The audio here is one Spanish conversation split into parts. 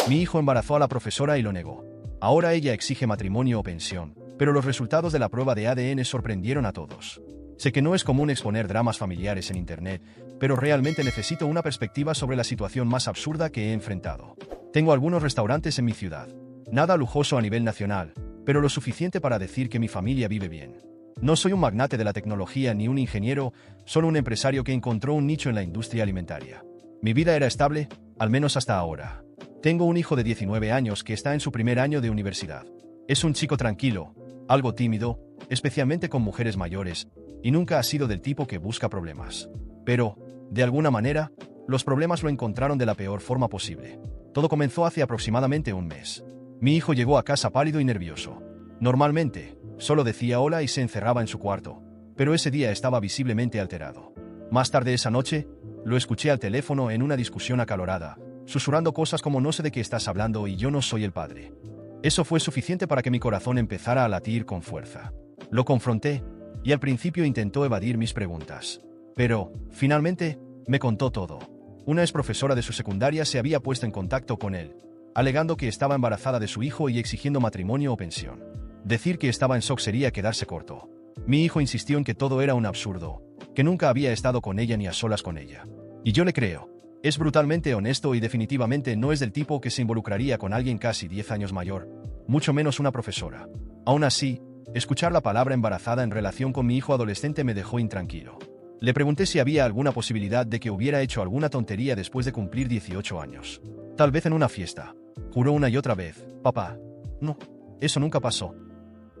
Mi hijo embarazó a la profesora y lo negó. Ahora ella exige matrimonio o pensión, pero los resultados de la prueba de ADN sorprendieron a todos. Sé que no es común exponer dramas familiares en Internet, pero realmente necesito una perspectiva sobre la situación más absurda que he enfrentado. Tengo algunos restaurantes en mi ciudad. Nada lujoso a nivel nacional, pero lo suficiente para decir que mi familia vive bien. No soy un magnate de la tecnología ni un ingeniero, solo un empresario que encontró un nicho en la industria alimentaria. Mi vida era estable, al menos hasta ahora. Tengo un hijo de 19 años que está en su primer año de universidad. Es un chico tranquilo, algo tímido, especialmente con mujeres mayores, y nunca ha sido del tipo que busca problemas. Pero, de alguna manera, los problemas lo encontraron de la peor forma posible. Todo comenzó hace aproximadamente un mes. Mi hijo llegó a casa pálido y nervioso. Normalmente, solo decía hola y se encerraba en su cuarto, pero ese día estaba visiblemente alterado. Más tarde esa noche, lo escuché al teléfono en una discusión acalorada, susurrando cosas como no sé de qué estás hablando y yo no soy el padre. Eso fue suficiente para que mi corazón empezara a latir con fuerza. Lo confronté, y al principio intentó evadir mis preguntas. Pero, finalmente, me contó todo. Una ex profesora de su secundaria se había puesto en contacto con él, alegando que estaba embarazada de su hijo y exigiendo matrimonio o pensión. Decir que estaba en shock sería quedarse corto. Mi hijo insistió en que todo era un absurdo, que nunca había estado con ella ni a solas con ella. Y yo le creo. Es brutalmente honesto y definitivamente no es del tipo que se involucraría con alguien casi 10 años mayor, mucho menos una profesora. Aún así, escuchar la palabra embarazada en relación con mi hijo adolescente me dejó intranquilo. Le pregunté si había alguna posibilidad de que hubiera hecho alguna tontería después de cumplir 18 años. Tal vez en una fiesta. Juró una y otra vez. Papá, no, eso nunca pasó.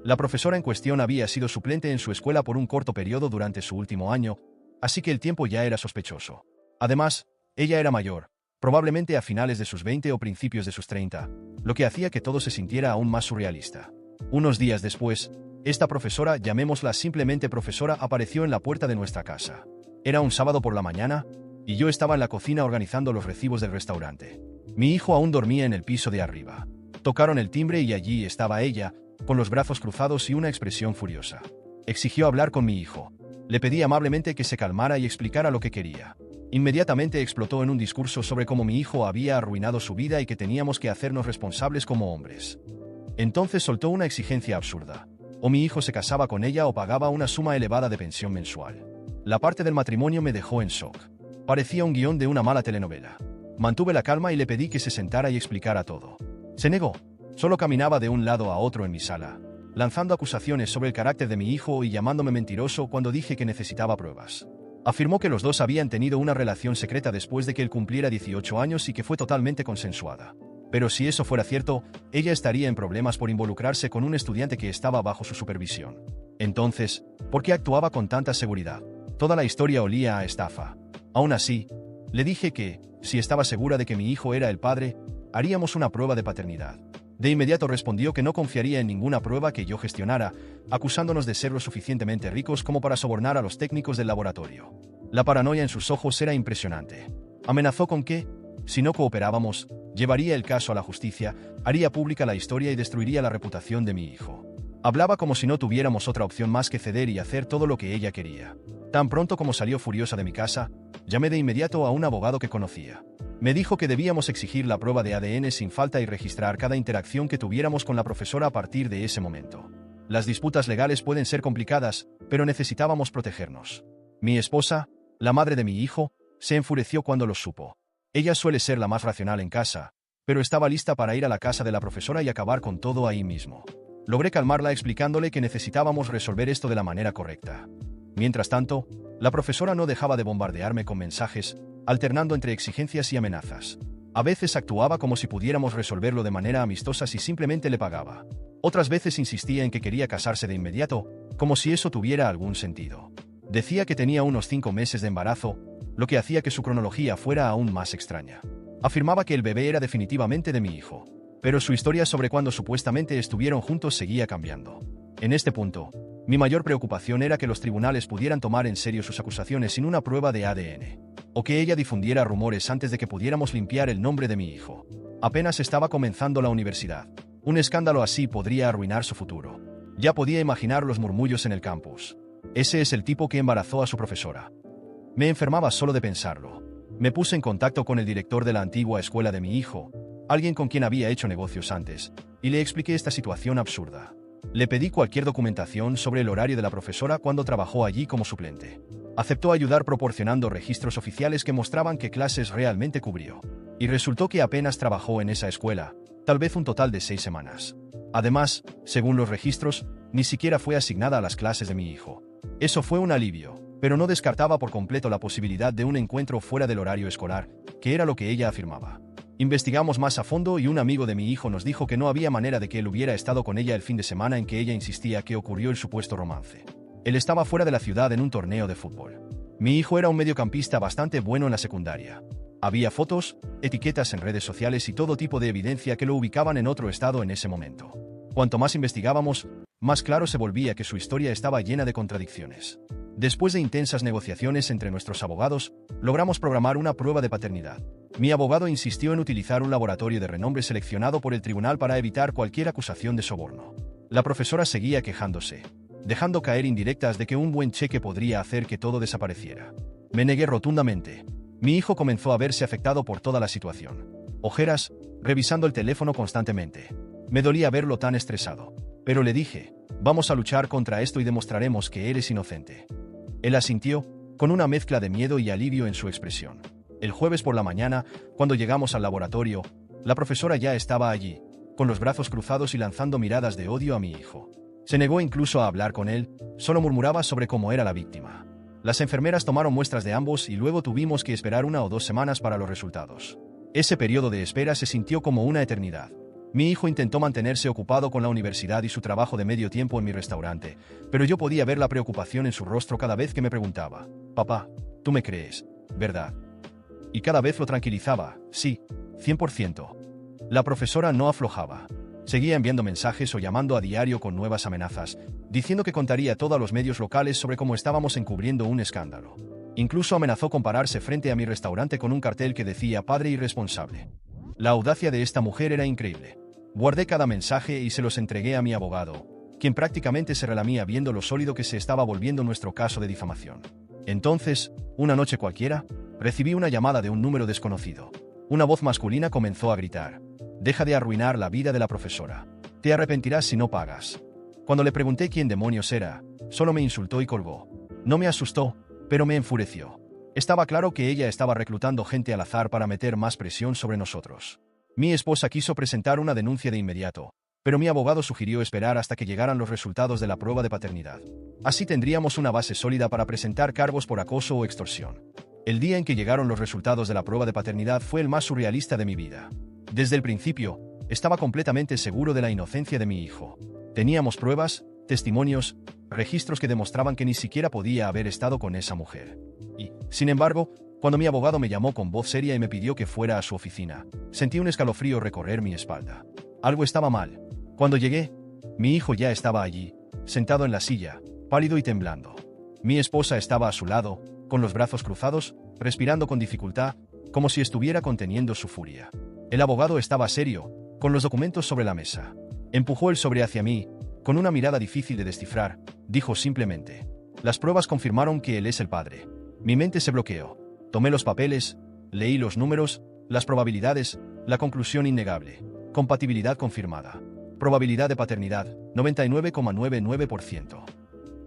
La profesora en cuestión había sido suplente en su escuela por un corto periodo durante su último año, así que el tiempo ya era sospechoso. Además, ella era mayor, probablemente a finales de sus 20 o principios de sus 30, lo que hacía que todo se sintiera aún más surrealista. Unos días después, esta profesora, llamémosla simplemente profesora, apareció en la puerta de nuestra casa. Era un sábado por la mañana, y yo estaba en la cocina organizando los recibos del restaurante. Mi hijo aún dormía en el piso de arriba. Tocaron el timbre y allí estaba ella, con los brazos cruzados y una expresión furiosa. Exigió hablar con mi hijo. Le pedí amablemente que se calmara y explicara lo que quería. Inmediatamente explotó en un discurso sobre cómo mi hijo había arruinado su vida y que teníamos que hacernos responsables como hombres. Entonces soltó una exigencia absurda. O mi hijo se casaba con ella o pagaba una suma elevada de pensión mensual. La parte del matrimonio me dejó en shock. Parecía un guión de una mala telenovela. Mantuve la calma y le pedí que se sentara y explicara todo. Se negó. Solo caminaba de un lado a otro en mi sala, lanzando acusaciones sobre el carácter de mi hijo y llamándome mentiroso cuando dije que necesitaba pruebas. Afirmó que los dos habían tenido una relación secreta después de que él cumpliera 18 años y que fue totalmente consensuada. Pero si eso fuera cierto, ella estaría en problemas por involucrarse con un estudiante que estaba bajo su supervisión. Entonces, ¿por qué actuaba con tanta seguridad? Toda la historia olía a estafa. Aún así, le dije que, si estaba segura de que mi hijo era el padre, haríamos una prueba de paternidad. De inmediato respondió que no confiaría en ninguna prueba que yo gestionara, acusándonos de ser lo suficientemente ricos como para sobornar a los técnicos del laboratorio. La paranoia en sus ojos era impresionante. Amenazó con que, si no cooperábamos, llevaría el caso a la justicia, haría pública la historia y destruiría la reputación de mi hijo. Hablaba como si no tuviéramos otra opción más que ceder y hacer todo lo que ella quería. Tan pronto como salió furiosa de mi casa, llamé de inmediato a un abogado que conocía. Me dijo que debíamos exigir la prueba de ADN sin falta y registrar cada interacción que tuviéramos con la profesora a partir de ese momento. Las disputas legales pueden ser complicadas, pero necesitábamos protegernos. Mi esposa, la madre de mi hijo, se enfureció cuando lo supo. Ella suele ser la más racional en casa, pero estaba lista para ir a la casa de la profesora y acabar con todo ahí mismo. Logré calmarla explicándole que necesitábamos resolver esto de la manera correcta. Mientras tanto, la profesora no dejaba de bombardearme con mensajes, alternando entre exigencias y amenazas. A veces actuaba como si pudiéramos resolverlo de manera amistosa si simplemente le pagaba. Otras veces insistía en que quería casarse de inmediato, como si eso tuviera algún sentido. Decía que tenía unos 5 meses de embarazo, lo que hacía que su cronología fuera aún más extraña. Afirmaba que el bebé era definitivamente de mi hijo, pero su historia sobre cuando supuestamente estuvieron juntos seguía cambiando. En este punto, mi mayor preocupación era que los tribunales pudieran tomar en serio sus acusaciones sin una prueba de ADN, o que ella difundiera rumores antes de que pudiéramos limpiar el nombre de mi hijo. Apenas estaba comenzando la universidad. Un escándalo así podría arruinar su futuro. Ya podía imaginar los murmullos en el campus. Ese es el tipo que embarazó a su profesora. Me enfermaba solo de pensarlo. Me puse en contacto con el director de la antigua escuela de mi hijo, alguien con quien había hecho negocios antes, y le expliqué esta situación absurda. Le pedí cualquier documentación sobre el horario de la profesora cuando trabajó allí como suplente. Aceptó ayudar proporcionando registros oficiales que mostraban qué clases realmente cubrió. Y resultó que apenas trabajó en esa escuela, tal vez un total de 6 semanas. Además, según los registros, ni siquiera fue asignada a las clases de mi hijo. Eso fue un alivio, pero no descartaba por completo la posibilidad de un encuentro fuera del horario escolar, que era lo que ella afirmaba. Investigamos más a fondo y un amigo de mi hijo nos dijo que no había manera de que él hubiera estado con ella el fin de semana en que ella insistía que ocurrió el supuesto romance. Él estaba fuera de la ciudad en un torneo de fútbol. Mi hijo era un mediocampista bastante bueno en la secundaria. Había fotos, etiquetas en redes sociales y todo tipo de evidencia que lo ubicaban en otro estado en ese momento. Cuanto más investigábamos, más claro se volvía que su historia estaba llena de contradicciones. Después de intensas negociaciones entre nuestros abogados, logramos programar una prueba de paternidad. Mi abogado insistió en utilizar un laboratorio de renombre seleccionado por el tribunal para evitar cualquier acusación de soborno. La profesora seguía quejándose, dejando caer indirectas de que un buen cheque podría hacer que todo desapareciera. Me negué rotundamente. Mi hijo comenzó a verse afectado por toda la situación. Ojeras, revisando el teléfono constantemente. Me dolía verlo tan estresado. Pero le dije, vamos a luchar contra esto y demostraremos que eres inocente. Él asintió, con una mezcla de miedo y alivio en su expresión. El jueves por la mañana, cuando llegamos al laboratorio, la profesora ya estaba allí, con los brazos cruzados y lanzando miradas de odio a mi hijo. Se negó incluso a hablar con él, solo murmuraba sobre cómo era la víctima. Las enfermeras tomaron muestras de ambos y luego tuvimos que esperar 1 o 2 semanas para los resultados. Ese periodo de espera se sintió como una eternidad. Mi hijo intentó mantenerse ocupado con la universidad y su trabajo de medio tiempo en mi restaurante, pero yo podía ver la preocupación en su rostro cada vez que me preguntaba, «Papá, tú me crees, ¿verdad?» Y cada vez lo tranquilizaba, «Sí, 100%. La profesora no aflojaba. Seguía enviando mensajes o llamando a diario con nuevas amenazas, diciendo que contaría todo a los medios locales sobre cómo estábamos encubriendo un escándalo. Incluso amenazó con pararse frente a mi restaurante con un cartel que decía «Padre irresponsable». La audacia de esta mujer era increíble. Guardé cada mensaje y se los entregué a mi abogado, quien prácticamente se relamía viendo lo sólido que se estaba volviendo nuestro caso de difamación. Entonces, una noche cualquiera, recibí una llamada de un número desconocido. Una voz masculina comenzó a gritar, «Deja de arruinar la vida de la profesora. Te arrepentirás si no pagas». Cuando le pregunté quién demonios era, solo me insultó y colgó. No me asustó, pero me enfureció. Estaba claro que ella estaba reclutando gente al azar para meter más presión sobre nosotros. Mi esposa quiso presentar una denuncia de inmediato, pero mi abogado sugirió esperar hasta que llegaran los resultados de la prueba de paternidad. Así tendríamos una base sólida para presentar cargos por acoso o extorsión. El día en que llegaron los resultados de la prueba de paternidad fue el más surrealista de mi vida. Desde el principio, estaba completamente seguro de la inocencia de mi hijo. Teníamos pruebas, testimonios, registros que demostraban que ni siquiera podía haber estado con esa mujer. Y, sin embargo, cuando mi abogado me llamó con voz seria y me pidió que fuera a su oficina, sentí un escalofrío recorrer mi espalda. Algo estaba mal. Cuando llegué, mi hijo ya estaba allí, sentado en la silla, pálido y temblando. Mi esposa estaba a su lado, con los brazos cruzados, respirando con dificultad, como si estuviera conteniendo su furia. El abogado estaba serio, con los documentos sobre la mesa. Empujó el sobre hacia mí, con una mirada difícil de descifrar, dijo simplemente, «Las pruebas confirmaron que él es el padre». Mi mente se bloqueó. Tomé los papeles, leí los números, las probabilidades, la conclusión innegable. Compatibilidad confirmada. Probabilidad de paternidad, 99,99%.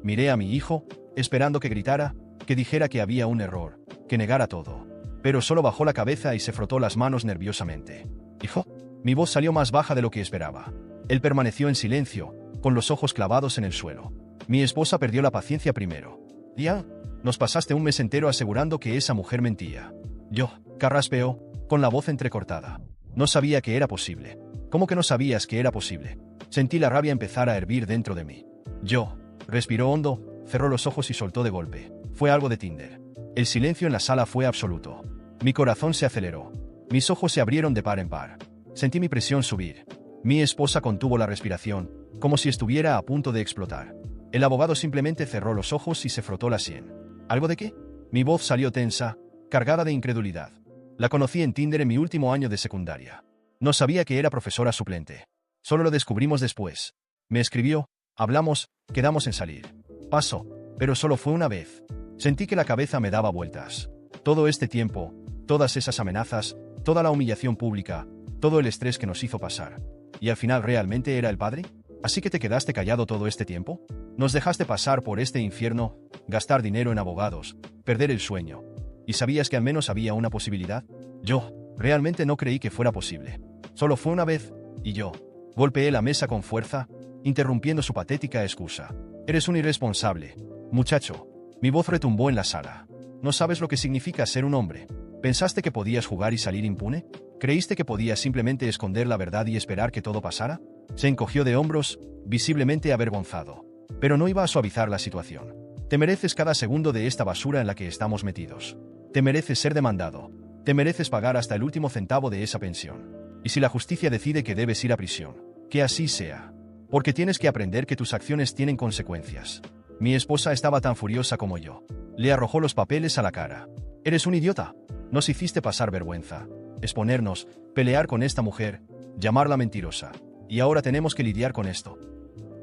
Miré a mi hijo, esperando que gritara, que dijera que había un error, que negara todo. Pero solo bajó la cabeza y se frotó las manos nerviosamente. «Hijo». Mi voz salió más baja de lo que esperaba. Él permaneció en silencio, con los ojos clavados en el suelo. Mi esposa perdió la paciencia primero. «Ya, nos pasaste un mes entero asegurando que esa mujer mentía». Yo, carraspeó, con la voz entrecortada. No sabía que era posible. ¿Cómo que no sabías que era posible? Sentí la rabia empezar a hervir dentro de mí. Yo, respiró hondo, cerró los ojos y soltó de golpe. Fue algo de Tinder. El silencio en la sala fue absoluto. Mi corazón se aceleró. Mis ojos se abrieron de par en par. Sentí mi presión subir. Mi esposa contuvo la respiración, como si estuviera a punto de explotar. El abogado simplemente cerró los ojos y se frotó la sien. ¿Algo de qué? Mi voz salió tensa, cargada de incredulidad. La conocí en Tinder en mi último año de secundaria. No sabía que era profesora suplente. Solo lo descubrimos después. Me escribió, hablamos, quedamos en salir. Pasó, pero solo fue una vez. Sentí que la cabeza me daba vueltas. Todo este tiempo, todas esas amenazas, toda la humillación pública, todo el estrés que nos hizo pasar. ¿Y al final realmente era el padre? ¿Así que te quedaste callado todo este tiempo? ¿Nos dejaste pasar por este infierno, gastar dinero en abogados, perder el sueño? ¿Y sabías que al menos había una posibilidad? Yo, realmente no creí que fuera posible. Solo fue una vez, y yo golpeé la mesa con fuerza, interrumpiendo su patética excusa. Eres un irresponsable, muchacho. Mi voz retumbó en la sala. ¿No sabes lo que significa ser un hombre? ¿Pensaste que podías jugar y salir impune? ¿Creíste que podías simplemente esconder la verdad y esperar que todo pasara? Se encogió de hombros, visiblemente avergonzado. Pero no iba a suavizar la situación. Te mereces cada segundo de esta basura en la que estamos metidos. Te mereces ser demandado. Te mereces pagar hasta el último centavo de esa pensión. Y si la justicia decide que debes ir a prisión, que así sea. Porque tienes que aprender que tus acciones tienen consecuencias. Mi esposa estaba tan furiosa como yo. Le arrojó los papeles a la cara. Eres un idiota. Nos hiciste pasar vergüenza, exponernos, pelear con esta mujer, llamarla mentirosa. Y ahora tenemos que lidiar con esto.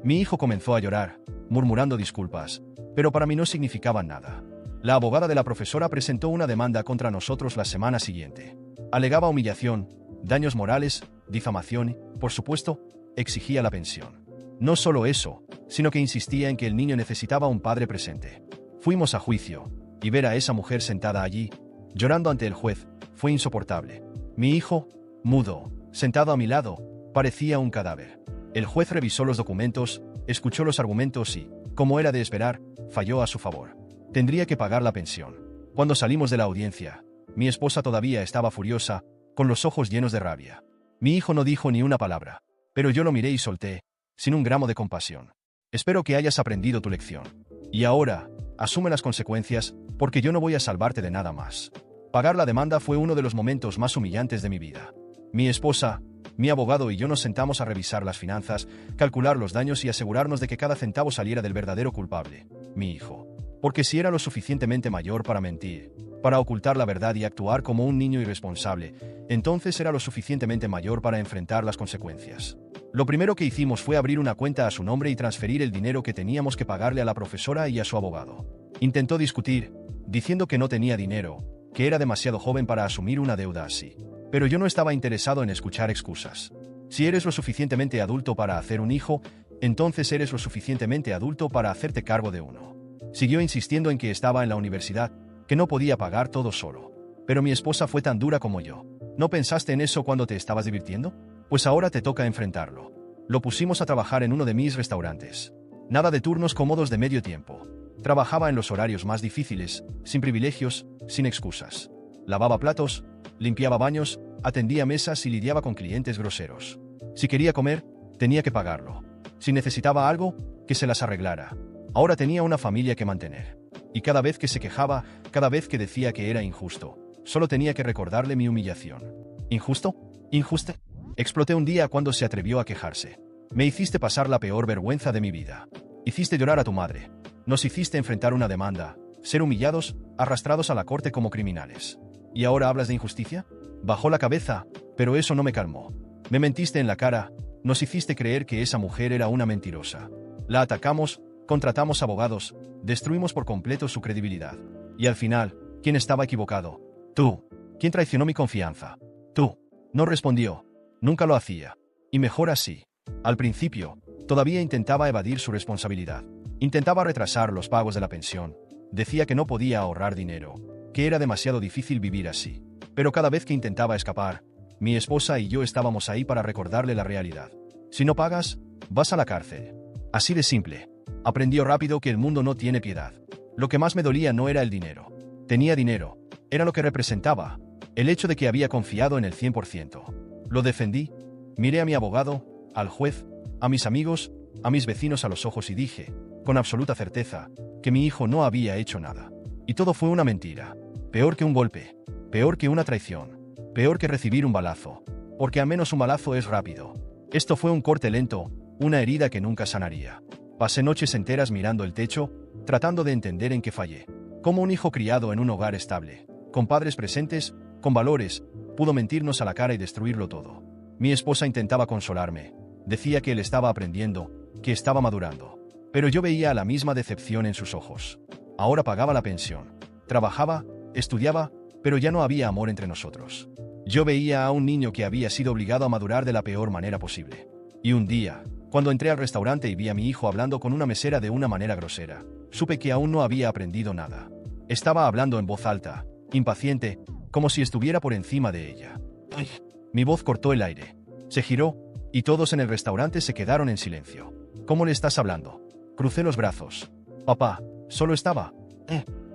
Mi hijo comenzó a llorar, murmurando disculpas, pero para mí no significaban nada. La abogada de la profesora presentó una demanda contra nosotros la semana siguiente. Alegaba humillación, daños morales, difamación y, por supuesto, exigía la pensión. No solo eso, sino que insistía en que el niño necesitaba un padre presente. Fuimos a juicio, y ver a esa mujer sentada allí, llorando ante el juez, fue insoportable. Mi hijo, mudo, sentado a mi lado, parecía un cadáver. El juez revisó los documentos, escuchó los argumentos y, como era de esperar, falló a su favor. Tendría que pagar la pensión. Cuando salimos de la audiencia, mi esposa todavía estaba furiosa, con los ojos llenos de rabia. Mi hijo no dijo ni una palabra, pero yo lo miré y solté, sin un gramo de compasión. Espero que hayas aprendido tu lección. Y ahora, asume las consecuencias, porque yo no voy a salvarte de nada más. Pagar la demanda fue uno de los momentos más humillantes de mi vida. Mi esposa, mi abogado y yo nos sentamos a revisar las finanzas, calcular los daños y asegurarnos de que cada centavo saliera del verdadero culpable, mi hijo. Porque si era lo suficientemente mayor para mentir, para ocultar la verdad y actuar como un niño irresponsable, entonces era lo suficientemente mayor para enfrentar las consecuencias. Lo primero que hicimos fue abrir una cuenta a su nombre y transferir el dinero que teníamos que pagarle a la profesora y a su abogado. Intentó discutir, diciendo que no tenía dinero, que era demasiado joven para asumir una deuda así. Pero yo no estaba interesado en escuchar excusas. Si eres lo suficientemente adulto para hacer un hijo, entonces eres lo suficientemente adulto para hacerte cargo de uno. Siguió insistiendo en que estaba en la universidad, que no podía pagar todo solo. Pero mi esposa fue tan dura como yo. ¿No pensaste en eso cuando te estabas divirtiendo? Pues ahora te toca enfrentarlo. Lo pusimos a trabajar en uno de mis restaurantes. Nada de turnos cómodos de medio tiempo. Trabajaba en los horarios más difíciles, sin privilegios, sin excusas. Lavaba platos, limpiaba baños, atendía mesas y lidiaba con clientes groseros. Si quería comer, tenía que pagarlo. Si necesitaba algo, que se las arreglara. Ahora tenía una familia que mantener. Y cada vez que se quejaba, cada vez que decía que era injusto, solo tenía que recordarle mi humillación. ¿Injusto? ¿Injusto? Exploté un día cuando se atrevió a quejarse. Me hiciste pasar la peor vergüenza de mi vida. Hiciste llorar a tu madre. Nos hiciste enfrentar una demanda, ser humillados, arrastrados a la corte como criminales. ¿Y ahora hablas de injusticia? Bajó la cabeza, pero eso no me calmó. Me mentiste en la cara, nos hiciste creer que esa mujer era una mentirosa. La atacamos, contratamos abogados, destruimos por completo su credibilidad. Y al final, ¿quién estaba equivocado? Tú. ¿Quién traicionó mi confianza? Tú. No respondió. Nunca lo hacía. Y mejor así. Al principio, todavía intentaba evadir su responsabilidad. Intentaba retrasar los pagos de la pensión. Decía que no podía ahorrar dinero, que era demasiado difícil vivir así. Pero cada vez que intentaba escapar, mi esposa y yo estábamos ahí para recordarle la realidad. Si no pagas, vas a la cárcel. Así de simple. Aprendió rápido que el mundo no tiene piedad. Lo que más me dolía no era el dinero. Tenía dinero. Era lo que representaba. El hecho de que había confiado en el 100%. Lo defendí. Miré a mi abogado, al juez, a mis amigos, a mis vecinos a los ojos y dije, con absoluta certeza, que mi hijo no había hecho nada. Y todo fue una mentira. Peor que un golpe. Peor que una traición. Peor que recibir un balazo. Porque al menos un balazo es rápido. Esto fue un corte lento, una herida que nunca sanaría. Pasé noches enteras mirando el techo, tratando de entender en qué fallé. Como un hijo criado en un hogar estable, con padres presentes, con valores, pudo mentirnos a la cara y destruirlo todo. Mi esposa intentaba consolarme. Decía que él estaba aprendiendo, que estaba madurando. Pero yo veía la misma decepción en sus ojos. Ahora pagaba la pensión. Trabajaba, estudiaba, pero ya no había amor entre nosotros. Yo veía a un niño que había sido obligado a madurar de la peor manera posible. Y un día, cuando entré al restaurante y vi a mi hijo hablando con una mesera de una manera grosera, supe que aún no había aprendido nada. Estaba hablando en voz alta, impaciente, como si estuviera por encima de ella. ¡Ay! Mi voz cortó el aire. Se giró, y todos en el restaurante se quedaron en silencio. ¿Cómo le estás hablando? Crucé los brazos. Papá, solo estaba.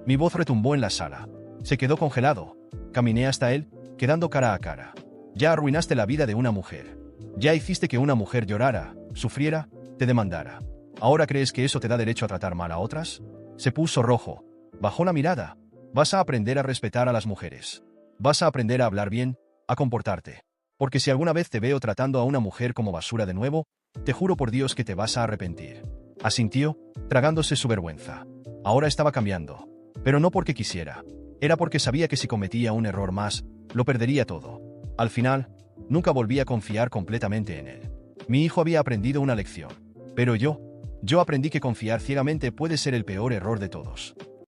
Mi voz retumbó en la sala. Se quedó congelado. Caminé hasta él, quedando cara a cara. Ya arruinaste la vida de una mujer. Ya hiciste que una mujer llorara, sufriera, te demandara. ¿Ahora crees que eso te da derecho a tratar mal a otras? Se puso rojo. Bajó la mirada. Vas a aprender a respetar a las mujeres. Vas a aprender a hablar bien, a comportarte. Porque si alguna vez te veo tratando a una mujer como basura de nuevo, te juro por Dios que te vas a arrepentir. Asintió, tragándose su vergüenza. Ahora estaba cambiando. Pero no porque quisiera. Era porque sabía que si cometía un error más, lo perdería todo. Al final, nunca volví a confiar completamente en él. Mi hijo había aprendido una lección. Pero yo aprendí que confiar ciegamente puede ser el peor error de todos.